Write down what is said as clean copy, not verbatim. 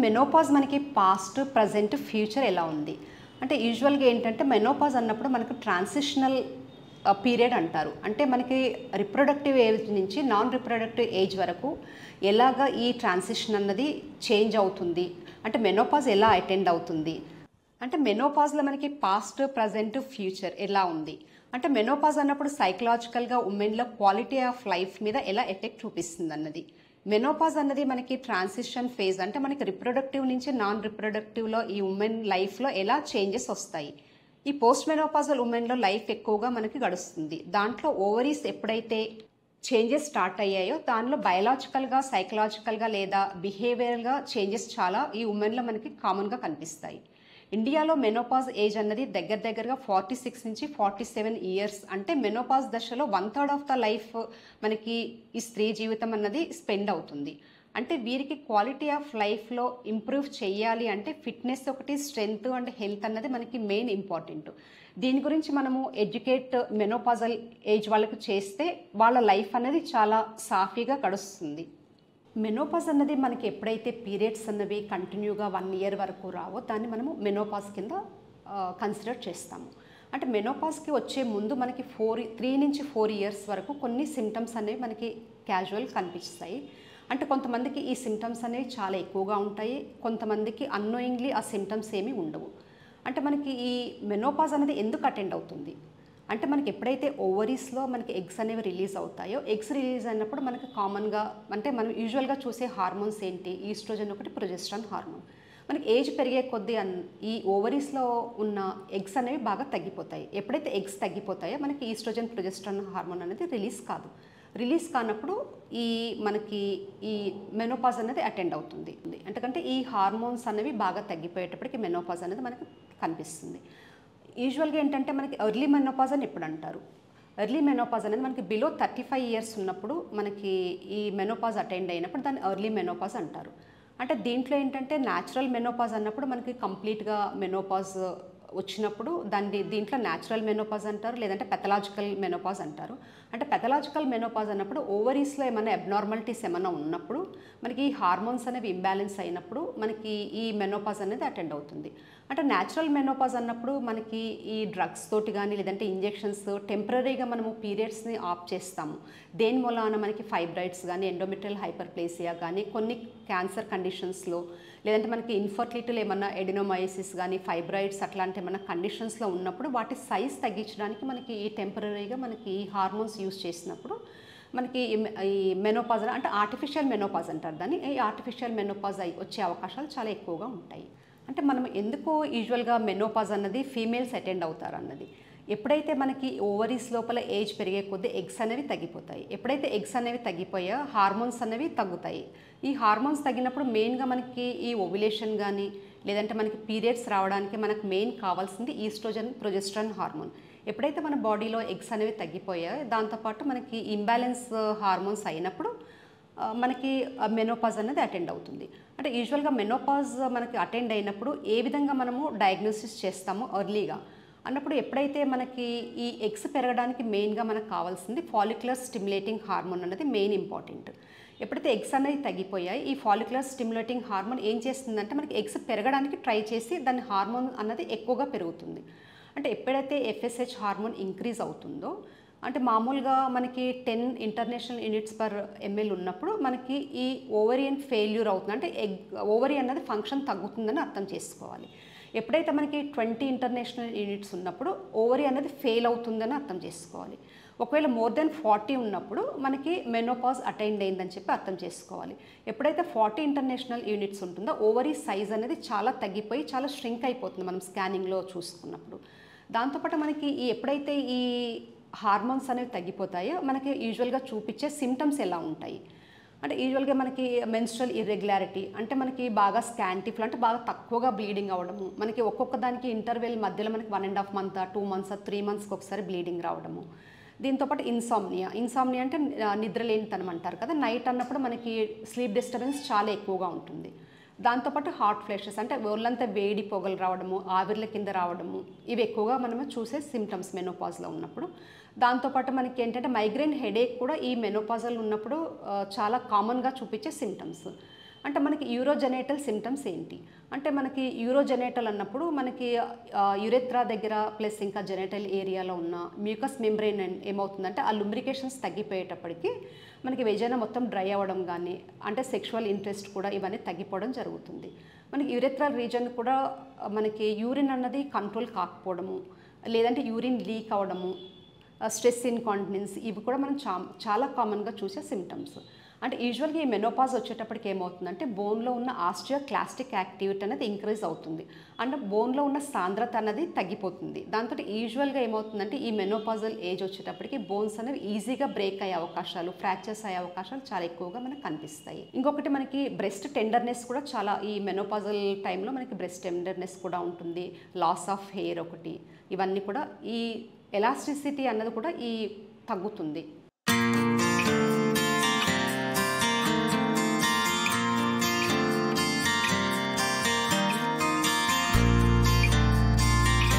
Menopause మనకి past, present, future ఎలా ఉంది అంటే యూజువల్గా ఏంటంటే మెనోపాజ్ అన్నప్పుడు మనకు ట్రాన్సిషనల్ పీరియడ్ అంటారు. అంటే మనకి రిప్రొడక్టివ్ ఏజ్ నుంచి నాన్ రిప్రొడక్టివ్ ఏజ్ వరకు ఎలాగా ఈ ట్రాన్సిషన్ అన్నది చేంజ్ అవుతుంది, అంటే మెనోపాజ్ ఎలా అటెండ్ అవుతుంది, అంటే మెనోపాజ్లో మనకి పాస్ట్, ప్రజెంట్, ఫ్యూచర్ ఎలా ఉంది, అంటే మెనోపాజ్ అన్నప్పుడు సైకలాజికల్గా ఉమెన్లో క్వాలిటీ ఆఫ్ లైఫ్ మీద ఎలా ఎఫెక్ట్ చూపిస్తుంది అన్నది. మెనోపాజ్ అన్నది మనకి ట్రాన్సిషన్ ఫేజ్, అంటే మనకి రిప్రొడక్టివ్ నుంచి నాన్ రిప్రొడక్టివ్లో ఈ ఉమెన్ లైఫ్లో ఎలా చేంజెస్ వస్తాయి. ఈ పోస్ట్ మెనోపాజల్ ఉమెన్లో లైఫ్ ఎక్కువగా మనకి గడుస్తుంది. దాంట్లో ఓవరీస్ ఎప్పుడైతే చేంజెస్ స్టార్ట్ అయ్యాయో దానిలో బయలాజికల్గా, సైకలాజికల్గా లేదా బిహేవియరల్గా చేంజెస్ చాలా ఈ ఉమెన్లో మనకి కామన్గా కనిపిస్తాయి. ఇండియాలో మెనోపాజ్ ఏజ్ అన్నది దగ్గరగా 46 నుంచి 47 ఇయర్స్, అంటే మెనోపాజ్ దశలో 1/3 ఆఫ్ ద లైఫ్ మనకి ఈ స్త్రీ జీవితం అన్నది స్పెండ్ అవుతుంది. అంటే వీరికి క్వాలిటీ ఆఫ్ లైఫ్లో ఇంప్రూవ్ చేయాలి అంటే ఫిట్నెస్ ఒకటి, స్ట్రెంగ్త్ అండ్ హెల్త్ అన్నది మనకి మెయిన్ ఇంపార్టెంట్. దీని గురించి మనము ఎడ్యుకేట్ మెనోపాజల్ ఏజ్ వాళ్ళకు చేస్తే వాళ్ళ లైఫ్ అనేది చాలా సాఫీగా గడుస్తుంది. మెనోపాజ్ అన్నది మనకి ఎప్పుడైతే పీరియడ్స్ అన్నవి కంటిన్యూగా 1 ఇయర్ వరకు రావో దాన్ని మనము మెనోపాజ్ కింద కన్సిడర్ చేస్తాము. అంటే మెనోపాజ్కి వచ్చే ముందు మనకి 3 నుంచి 4 ఇయర్స్ వరకు కొన్ని సిమ్టమ్స్ అనేవి మనకి క్యాజువల్ కనిపిస్తాయి. అంటే కొంతమందికి ఈ సిమ్టమ్స్ అనేవి చాలా ఎక్కువగా ఉంటాయి, కొంతమందికి అన్నోయింగ్లీ ఆ సిమ్టమ్స్ ఏమీ ఉండవు. అంటే మనకి ఈ మెనోపాజ్ అనేది ఎందుకు అటెండ్ అవుతుంది అంటే మనకి ఎప్పుడైతే ఓవరీస్లో మనకి ఎగ్స్ అనేవి రిలీజ్ అవుతాయో, ఎగ్స్ రిలీజ్ అయినప్పుడు మనకి కామన్గా అంటే మనం యూజువల్గా చూసే హార్మోన్స్ ఏంటి, ఈస్ట్రోజన్ ఒకటి, ప్రొజెస్ట్రాన్ హార్మోన్. మనకి ఏజ్ పెరిగే కొద్దీ ఈ ఓవరీస్లో ఉన్న ఎగ్స్ అనేవి బాగా తగ్గిపోతాయి. ఎప్పుడైతే ఎగ్స్ తగ్గిపోతాయో మనకి ఈస్ట్రోజన్, ప్రొజెస్ట్రాన్ హార్మోన్ అనేది రిలీజ్ కాదు. రిలీజ్ కానప్పుడు మనకి ఈ మెనోపాజ్ అనేది అటెండ్ అవుతుంది. ఎందుకంటే ఈ హార్మోన్స్ అనేవి బాగా తగ్గిపోయేటప్పటికి మెనోపాజ్ అనేది మనకి కనిపిస్తుంది. యూజువల్గా ఏంటంటే మనకి ఎర్లీ మెనోపాజ్ అని ఎప్పుడు అంటారు. ఎర్లీ మెనోపాజ్ అనేది మనకి బిలో 35 ఇయర్స్ ఉన్నప్పుడు మనకి ఈ మెనోపాజ్ అటెండ్ అయినప్పుడు దాన్ని ఎర్లీ మెనోపాజ్ అంటారు. అంటే దీంట్లో ఏంటంటే న్యాచురల్ మెనోపాజ్ అన్నప్పుడు మనకి కంప్లీట్గా మెనోపాజ్ వచ్చినప్పుడు దీంట్లో న్యాచురల్ మెనోపాజ్ అంటారు, లేదంటే పెథలాజికల్ మెనోపాజ్ అంటారు. అంటే పెథలాజికల్ మెనోపాజ్ అన్నప్పుడు ఓవరీస్లో ఏమైనా అబ్నార్మాలిటీస్ ఏమైనా ఉన్నప్పుడు మనకి ఈ హార్మోన్స్ అనేవి ఇంబ్యాలెన్స్ అయినప్పుడు మనకి ఈ మెనోపాజ్ అనేది అటెండ్ అవుతుంది. అంటే న్యాచురల్ మెనోపాజ్ అన్నప్పుడు మనకి ఈ డ్రగ్స్ తోటి కానీ లేదంటే ఇంజెక్షన్స్ టెంపరీగా మనము పీరియడ్స్ని ఆఫ్ చేస్తాము. దేని మూలాన మనకి ఫైబ్రాయిడ్స్ కానీ, ఎండోమెట్రియల్ హైపర్ప్లేసియా కానీ, కొన్ని క్యాన్సర్ కండిషన్స్లో లేదంటే మనకి ఇన్ఫర్టిలిటీలో ఏమన్నా ఎడినోమయోసిస్ కానీ, ఫైబ్రాయిడ్స్ అట్లాంటి ఏమన్నా కండిషన్స్లో ఉన్నప్పుడు వాటి సైజ్ తగ్గించడానికి మనకి ఈ టెంపరీగా మనకి ఈ హార్మోన్స్ యూజ్ చేసినప్పుడు మనకి ఈ మెనోపాజ్ అంటే ఆర్టిఫిషియల్ మెనోపాజ్ అంటారు దాన్ని. ఈ ఆర్టిఫిషియల్ మెనోపాజ్ వచ్చే అవకాశాలు చాలా ఎక్కువగా ఉంటాయి. అంటే మనం ఎందుకు యూజువల్గా మెనోపాజ్ అన్నది ఫీమేల్స్ అటెండ్ అవుతారు అన్నది, ఎప్పుడైతే మనకి ఓవరీస్ లోపల ఏజ్ పెరిగే కొద్దీ ఎగ్స్ అనేవి తగ్గిపోతాయి. ఎప్పుడైతే ఎగ్స్ అనేవి తగ్గిపోయాయో హార్మోన్స్ అనేవి తగ్గుతాయి. ఈ హార్మోన్స్ తగ్గినప్పుడు మెయిన్గా మనకి ఈ ఓవ్యులేషన్ కానీ లేదంటే మనకి పీరియడ్స్ రావడానికి మనకు మెయిన్ కావాల్సింది ఈస్ట్రోజన్, ప్రొజెస్ట్రాన్ హార్మోన్. ఎప్పుడైతే మన బాడీలో ఎగ్స్ అనేవి తగ్గిపోయాయో దాంతోపాటు మనకి ఇంబ్యాలెన్స్ హార్మోన్స్ అయినప్పుడు మనకి మెనోపాజ్ అనేది అటెండ్ అవుతుంది. అంటే యూజువల్గా మెనోపాజ్ మనకి అటెండ్ అయినప్పుడు ఏ విధంగా మనము డయాగ్నోసిస్ చేస్తాము ఎర్లీగా అన్నప్పుడు, ఎప్పుడైతే మనకి ఈ ఎగ్స్ పెరగడానికి మెయిన్గా మనకు కావాల్సింది ఫాలిక్యులర్ స్టిమ్యులేటింగ్ హార్మోన్ అనేది మెయిన్ ఇంపార్టెంట్. ఎప్పుడైతే ఎగ్స్ అనేవి తగ్గిపోయాయి ఈ ఫాలిక్యులర్ స్టిమ్యులేటింగ్ హార్మోన్ ఏం చేస్తుందంటే మనకి ఎగ్స్ పెరగడానికి ట్రై చేసి దాని హార్మోన్ అన్నది ఎక్కువగా పెరుగుతుంది. అంటే ఎప్పుడైతే FSH హార్మోన్ ఇంక్రీజ్ అవుతుందో, అంటే మామూలుగా మనకి 10 ఇంటర్నేషనల్ యూనిట్స్ పర్ ml ఉన్నప్పుడు మనకి ఈ ఓవరియన్ ఫెయిల్యూర్ అవుతుంది, అంటే ఓవరీ అన్నది ఫంక్షన్ తగ్గుతుందని అర్థం చేసుకోవాలి. ఎప్పుడైతే మనకి 20 ఇంటర్నేషనల్ యూనిట్స్ ఉన్నప్పుడు ఓవరీ అనేది ఫెయిల్ అవుతుందని అర్థం చేసుకోవాలి. ఒకవేళ మోర్ దెన్ 40 ఉన్నప్పుడు మనకి మెనోపాజ్ అటెండ్ అయిందని చెప్పి అర్థం చేసుకోవాలి. ఎప్పుడైతే 40 ఇంటర్నేషనల్ యూనిట్స్ ఉంటుందో ఓవరీ సైజ్ అనేది చాలా తగ్గిపోయి చాలా ష్రింక్ అయిపోతుంది మనం స్కానింగ్లో చూసుకున్నప్పుడు. దాంతోపాటు మనకి ఎప్పుడైతే ఈ హార్మోన్స్ అనేవి తగ్గిపోతాయో మనకి యూజువల్గా చూపించే సిమ్టమ్స్ ఎలా ఉంటాయి అంటే యూజువల్గా మనకి మెన్స్ట్రల్ ఇర్రెగ్యులారిటీ, అంటే మనకి బాగా స్కాంటీ ఫ్లో, అంటే బాగా తక్కువగా బ్లీడింగ్ అవ్వడము, మనకి ఒక్కొక్క దానికి ఇంటర్వెల్ మధ్యలో మనకి 1.5 మంత్, 2 మంత్స్, 3 మంత్స్కి ఒకసారి బ్లీడింగ్ రావడము. దీంతోపాటు ఇన్సామ్నియా అంటే నిద్రలేనితనం అంటారు కదా, నైట్ అన్నప్పుడు మనకి స్లీప్ డిస్టర్బెన్స్ చాలా ఎక్కువగా ఉంటుంది. దాంతోపాటు హాట్ ఫ్లాషెస్, అంటే ఒళ్ళంతా వేడి పొగలు రావడము, ఆవిర్ల కింద రావడము, ఇవి ఎక్కువగా మనము చూసే సిమ్టమ్స్ మెనోపాజ్లో ఉన్నప్పుడు. దాంతోపాటు మనకి ఏంటంటే మైగ్రేన్ హెడేక్ కూడా ఈ మెనోపాజల్ ఉన్నప్పుడు చాలా కామన్గా చూపించే సిమ్టమ్స్. అంటే మనకి యూరోజెనేటల్ సిమ్టమ్స్ ఏంటి అంటే మనకి యూరోజెనేటల్ అన్నప్పుడు మనకి యురెత్రా దగ్గర ప్లస్ ఇంకా జెనేటల్ ఏరియాలో ఉన్న మ్యూకస్ మెంబ్రెయిన్ ఏమవుతుందంటే ఆ లుబ్రికేషన్స్ తగ్గిపోయేటప్పటికి మనకి వెజైనా మొత్తం డ్రై అవ్వడం కానీ అంటే సెక్షువల్ ఇంట్రెస్ట్ కూడా ఇవన్నీ తగ్గిపోవడం జరుగుతుంది. మనకి యురెత్రల్ రీజన్ కూడా మనకి యూరిన్ అన్నది కంట్రోల్ కాకపోవడము, లేదంటే యూరిన్ లీక్ అవ్వడము, స్ట్రెస్ ఇన్కాంటినెన్స్, ఇవి కూడా మనం చాలా కామన్గా చూసే సిమ్టమ్స్. అంటే యూజువల్గా ఈ మెనోపాజ్ వచ్చేటప్పటికి ఏమవుతుందంటే బోన్లో ఉన్న ఆస్టియోక్లాస్టిక్ యాక్టివిటీ అనేది ఇంక్రీజ్ అవుతుంది, అంటే బోన్లో ఉన్న సాంద్రత అనేది తగ్గిపోతుంది. దాంతో యూజువల్గా ఏమవుతుందంటే ఈ మెనోపాజల్ ఏజ్ వచ్చేటప్పటికి బోన్స్ అనేవి ఈజీగా బ్రేక్ అయ్యే అవకాశాలు, ఫ్రాక్చర్స్ అయ్యే అవకాశాలు చాలా ఎక్కువగా మనకు కనిపిస్తాయి. ఇంకొకటి మనకి బ్రెస్ట్ టెండర్నెస్ కూడా చాలా ఈ మెనోపాజల్ టైంలో మనకి బ్రెస్ట్ టెండర్నెస్ కూడా ఉంటుంది, లాస్ ఆఫ్ హెయిర్ ఒకటి, ఇవన్నీ కూడా ఈ ఎలాస్టిసిటీ అన్నది కూడా ఈ తగ్గుతుంది.